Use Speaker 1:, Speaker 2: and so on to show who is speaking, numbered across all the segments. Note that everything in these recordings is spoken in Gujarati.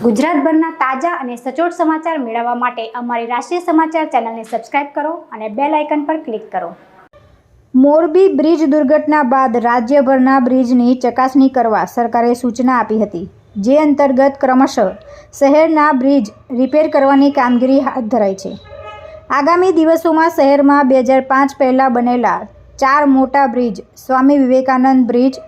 Speaker 1: ગુજરાતભરના તાજા અને સચોટ સમાચાર મેળવવા માટે અમારી રાષ્ટ્રીય સમાચાર ચેનલને સબસ્ક્રાઇબ કરો અને બેલ આઇકન પર ક્લિક કરો। મોરબી બ્રિજ દુર્ઘટના બાદ રાજ્યભરના બ્રિજની ચકાસણી કરવા સરકારે સૂચના આપી હતી, જે અંતર્ગત ક્રમશઃ શહેરના બ્રિજ રિપેર કરવાની કામગીરી હાથ ધરાઈ છે। આગામી દિવસોમાં શહેરમાં 2005 પહેલાં બનેલા 4 મોટા bridge Swami Vivekananda bridge,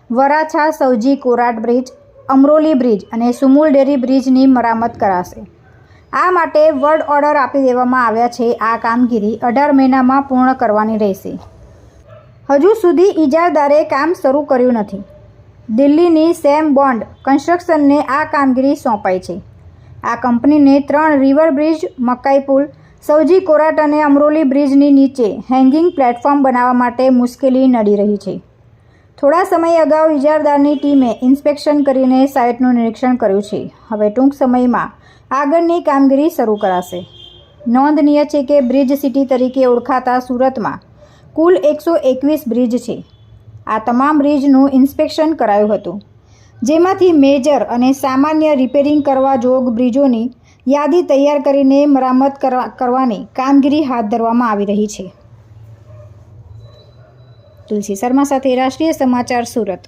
Speaker 1: Varachha Savji Korat bridge, Amroli bridge અને સુમુલ ડેરી બ્રિજની મરામત કરાશે। આ માટે વર્ડ ઓર્ડર આપી દેવામાં આવ્યા છે। આ કામગીરી 18 મહિનામાં પૂર્ણ કરવાની રહેશે। હજુ સુધી ઇજારદારે કામ શરૂ કર્યું નથી। દિલ્હીની સેમ બોન્ડ કન્સ્ટ્રક્શનને આ કામગીરી સોંપાઈ છે। આ કંપનીને 3 રિવર બ્રિજ, મકાઈ પુલ, સવજી કોરાટ અને અમરોલી બ્રિજની નીચે હેંગિંગ પ્લેટફોર્મ બનાવવા માટે મુશ્કેલી નડી રહી છે। થોડા સમય અગાઉ ઇજારદારની ટીમે ઇન્સ્પેક્શન કરીને સાઇટનું નિરીક્ષણ કર્યું છે। હવે ટૂંક સમયમાં આગળની કામગીરી શરૂ કરાશે। નોંધનીય છે કે બ્રિજ સિટી તરીકે ઓળખાતા સુરતમાં કુલ 121 બ્રિજ છે। આ તમામ બ્રિજનું ઇન્સ્પેક્શન કરાયું હતું, જેમાંથી મેજર અને સામાન્ય રિપેરિંગ કરવા જોગ બ્રિજોની યાદી તૈયાર કરીને મરામત કરવાની કામગીરી હાથ ધરવામાં આવી રહી છે। તુલસી શર્મા સાથે રાષ્ટ્રીય સમાચાર, સુરત।